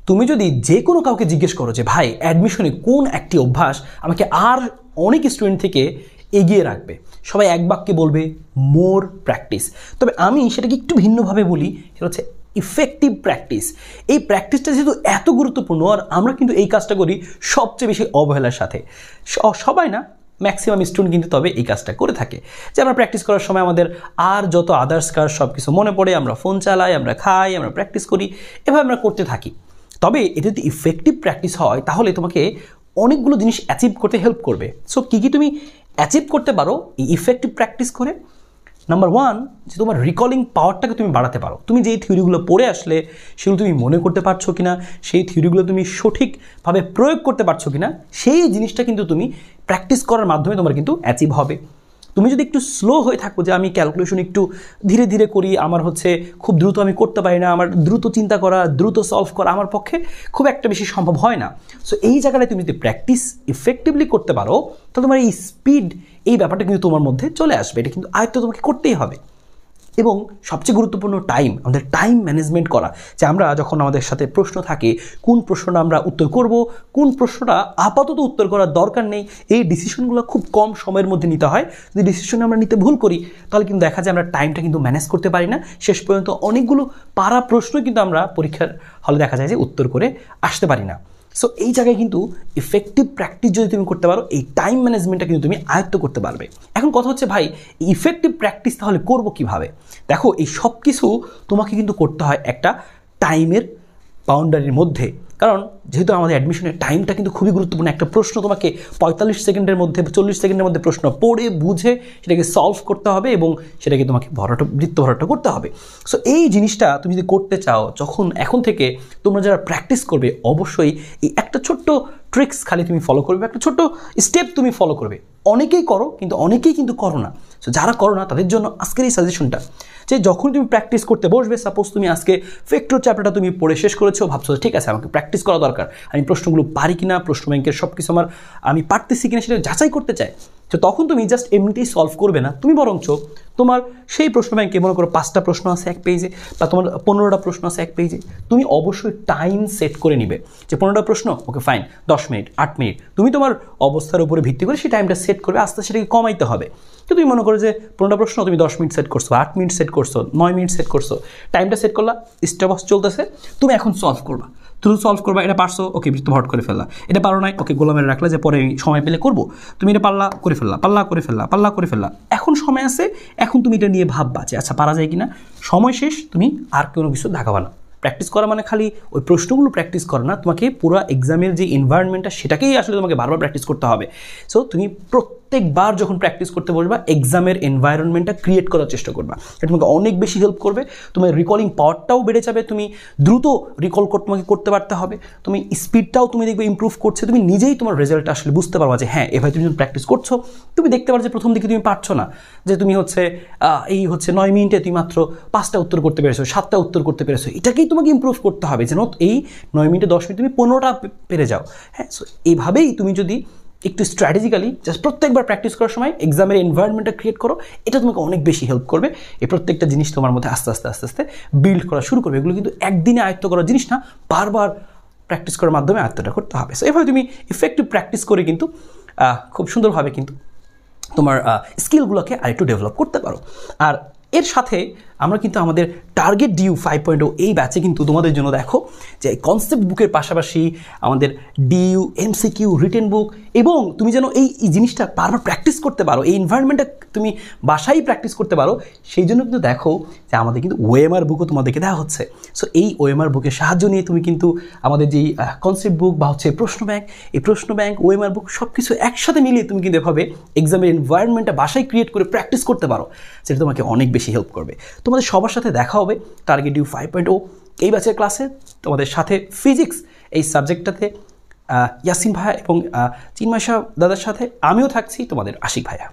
তুমি যদি যে কোনো কাউকে জিজ্ঞেস করো যে ভাই অ্যাডমিশনে কোন একটি অভ্যাস আমাকে আর অনেক স্টুডেন্ট থেকে এগিয়ে রাখবে, সবাই এক বাক্যে বলবে মোর প্র্যাকটিস। তবে আমি সেটাকে একটু ভিন্নভাবে বলি, সেটা হচ্ছে ইফেক্টিভ প্র্যাকটিস। এই প্র্যাকটিসটা যেহেতু এত গুরুত্বপূর্ণ, আর আমরা কিন্তু এই কাজটা করি সবচেয়ে বেশি অবহেলার সাথে। সবাই না, ম্যাক্সিমাম স্টুডেন্ট কিন্তু তবে এই কাজটা করে থাকে যে আমরা প্র্যাকটিস করার সময় আমাদের আর যত আদার্স কাজ সব কিছু মনে পড়ে, আমরা ফোন চালাই, আমরা খাই, আমরা প্র্যাকটিস করি, এভাবে আমরা করতে থাকি। তবে এটা যদি ইফেক্টিভ প্র্যাকটিস হয় তাহলে তোমাকে অনেকগুলো জিনিস অ্যাচিভ করতে হেল্প করবে। সো কী কী তুমি অ্যাচিভ করতে পারো এই ইফেক্টিভ প্র্যাকটিস করে? নাম্বার 1, যে তোমার রিকলিং পাওয়ারটাকে তুমি বাড়াতে পারো। তুমি যেই থিওরিগুলো পড়ে আসলে সেগুলো তুমি মনে করতে পারছো কিনা, সেই থিওরিগুলো তুমি সঠিকভাবে প্রয়োগ করতে পারছো কিনা, সেই জিনিসটা কিন্তু তুমি প্র্যাকটিস করার মাধ্যমে তোমার কিন্তু অ্যাচিভ হবে। তুমি যদি একটু স্লো হয়ে থাকো, যে আমি ক্যালকুলেশন একটু ধীরে ধীরে করি, আমার হচ্ছে খুব দ্রুত আমি করতে পারি না, আমার দ্রুত চিন্তা করা, দ্রুত সলভ করা আমার পক্ষে খুব একটা বেশি সম্ভব হয় না। সো এই জায়গাটায় তুমি যদি প্র্যাকটিস ইফেক্টিভলি করতে পারো তাহলে তোমার এই স্পিড, এই ব্যাপারটা কিন্তু তোমার মধ্যে চলে আসবে। এটা কিন্তু আয়ত্ত তোমাকে করতেই হবে। এবং সবচেয়ে গুরুত্বপূর্ণ টাইম, আমাদের টাইম ম্যানেজমেন্ট করা, যে আমরা যখন আমাদের সাথে প্রশ্ন থাকে কোন প্রশ্নটা আমরা উত্তর করব, কোন প্রশ্নটা আপাতত উত্তর করার দরকার নেই, এই ডিসিশনগুলো খুব কম সময়ের মধ্যে নিতে হয়। যদি ডিসিশন আমরা নিতে ভুল করি তাহলে কিন্তু দেখা যায় আমরা টাইমটা কিন্তু ম্যানেজ করতে পারি না, শেষ পর্যন্ত অনেকগুলো পারা প্রশ্ন কিন্তু আমরা পরীক্ষার হলে দেখা যায় যে উত্তর করে আসতে পারি না। সো এই জায়গায় কিন্তু ইফেক্টিভ প্র্যাকটিস যদি তুমি করতে পারো, এই টাইম ম্যানেজমেন্টটা কিন্তু তুমি আয়ত্ত করতে পারবে। এখন কথা হচ্ছে ভাই ইফেক্টিভ প্র্যাকটিস তাহলে করবো কিভাবে? দেখো, এই সব কিছু তোমাকে কিন্তু করতে হয় একটা টাইমের বাউন্ডারির মধ্যে। কারণ যেহেতু আমাদের অ্যাডমিশনের টাইমটা কিন্তু খুবই গুরুত্বপূর্ণ। একটা প্রশ্ন তোমাকে 45 সেকেন্ডের মধ্যে, 40 সেকেন্ডের মধ্যে প্রশ্ন পড়ে বুঝে সেটাকে সলভ করতে হবে এবং সেটাকে তোমাকে বৃত্ত ভরাট করতে হবে। সো এই জিনিসটা তুমি যদি করতে চাও, এখন থেকে তোমরা যারা প্র্যাকটিস করবে অবশ্যই এই একটা ছোট্ট ট্রিক্স খালি তুমি ফলো করবে, একটা ছোট্ট স্টেপ তুমি ফলো করবে। অনেকেই করো কিন্তু অনেকেই কিন্তু করো না। সো যারা করো না তাদের জন্য আজকের এই সাজেশনটা, যে যখন তুমি প্র্যাকটিস করতে বসবে, সাপোজ তুমি আজকে ফ্যাক্টর চ্যাপ্টারটা তুমি পড়ে শেষ করেছো, ভাবছো ঠিক আছে আমাকে প্র্যাকটিস করা দরকার, আমি প্রশ্নগুলো পারি কিনা, প্রশ্ন ব্যাংকের সব কিছু আমি পারতেছি কিনা সেটা যাচাই করতে চাই। তো তখন তুমি জাস্ট এমনিতেই সলভ করবে না, তুমি বরঞ্চ তোমার সেই প্রশ্ন ব্যাংকে মনে করো 5টা প্রশ্ন আছে এক পেজে, বা তোমার 15টা প্রশ্ন আছে এক পেজে, তুমি অবশ্যই টাইম সেট করে নিবে যে 15টা প্রশ্ন, ওকে ফাইন 10 মিনিট 8 মিনিট, তুমি তোমার অবস্থার উপরে ভিত্তি করে সেই টাইমটা সেট করবে, আস্তে সেটাকে কমাইতে হবে। তো তুমি মনে করো যে 15টা প্রশ্ন তুমি 10 মিনিট সেট করছো, 8 মিনিট সেট করছো, 9 মিনিট সেট করছো, টাইমটা সেট করলা, স্টেপ চলতেছে, তুমি এখন সলভ করবা, সলভ করবা। এটা পারছো, ওকে বৃত্ত ভরাট করে ফেললা। এটা পারো নাই, ওকে গোলা মেরে রাখলা যে পরে সময় পেলে করবো। তুমি এটা পারলা, করে ফেললা। এখন সময় আছে, এখন তুমি এটা নিয়ে ভাববা যে আচ্ছা পারা যায় কিনা। সময় শেষ, তুমি আর কোনো কিছু দেখাবা না। প্র্যাকটিস করা মানে খালি ওই প্রশ্নগুলো প্র্যাকটিস করা না, তোমাকে পুরো এক্সামের যে এনভায়রনমেন্টটা সেটাকেই আসলে তোমাকে বারবার প্র্যাকটিস করতে হবে। সো তুমি প্রত্যেকবার যখন প্র্যাকটিস করতে বসবা এক্সামের এনভায়রনমেন্টটা ক্রিয়েট করার চেষ্টা করবা। এটা তোমাকে অনেক বেশি হেল্প করবে, তোমার রিকলিং পাওয়ারটাও বেড়ে যাবে, তুমি দ্রুত রিকল তোমাকে করতে পারতে হবে, তুমি স্পিডটাও তুমি দেখবে ইমপ্রুভ করছে, তুমি নিজেই তোমার রেজাল্টটা আসলে বুঝতে পারবা যে হ্যাঁ এভাবে তুমি যখন প্র্যাকটিস করছো তুমি দেখতে পারো যে প্রথম দিকে তুমি পারছো না, যে তুমি এই 9 মিনিটে তুমি মাত্র 5টা উত্তর করতে পেরেছো, 7টা উত্তর করতে পেরেছো। এটাকেই তোমাকে ইমপ্রুভ করতে হবে যেন এই 9 মিনিটে 10 মিনিট তুমি 15টা পেরে যাও। হ্যাঁ, সো এইভাবেই তুমি যদি একটু স্ট্র্যাটেজিক্যালি জাস্ট প্রত্যেকবার প্র্যাকটিস করার সময় এক্সামের এনভায়রনমেন্টটা ক্রিয়েট করো, এটা তোমাকে অনেক বেশি হেল্প করবে। এই প্রত্যেকটা জিনিস তোমার মধ্যে আস্তে আস্তে বিল্ড করা শুরু করবে। এগুলো কিন্তু একদিনে আয়ত্ত করার জিনিস না, বারবার প্র্যাকটিস করার মাধ্যমে আয়ত্তটা করতে হবে। সো এভাবে তুমি ইফেক্টিভ প্র্যাকটিস করে কিন্তু খুব সুন্দরভাবে কিন্তু তোমার স্কিলগুলোকে আরেকটু ডেভেলপ করতে পারো। আর এর সাথে আমরা কিন্তু আমাদের টার্গেট ডিউ 5.0 এই ব্যাচে কিন্তু তোমাদের জন্য দেখো যে কনসেপ্ট বুকের পাশাপাশি আমাদের ডিউ, এমসিকিউ, রিটেন বুক, এবং তুমি যেন এই জিনিসটা বারবার প্র্যাকটিস করতে পারো, এই এনভায়রনমেন্টটা তুমি বাসায় প্র্যাকটিস করতে পারো, সেই জন্য কিন্তু দেখো যে আমাদের কিন্তু ওএমআর বুকও তোমাদেরকে দেওয়া হচ্ছে। সো এই ওএমআর বুকের সাহায্য নিয়ে তুমি কিন্তু আমাদের যেই কনসেপ্ট বুক বা হচ্ছে প্রশ্ন ব্যাংক, এই প্রশ্ন ব্যাংক, ওএমআর বুক সব কিছু একসাথে মিলিয়ে তুমি কিন্তু এভাবে এক্সামের এনভায়রনমেন্টটা বাসায় ক্রিয়েট করে প্র্যাকটিস করতে পারো, সেটা তোমাকে অনেক বেশি হেল্প করবে। তোমাদের সবার সাথে দেখা হবে টার্গেট ডিউ 5.0 এই ব্যাচের ক্লাসে। তোমাদের সাথে ফিজিক্স এই সাবজেক্টটাতে ইয়াসিন ভাইয়া এবং চিন্ময় দাদার সাথে আমিও থাকছি, তোমাদের আশিক ভাইয়া।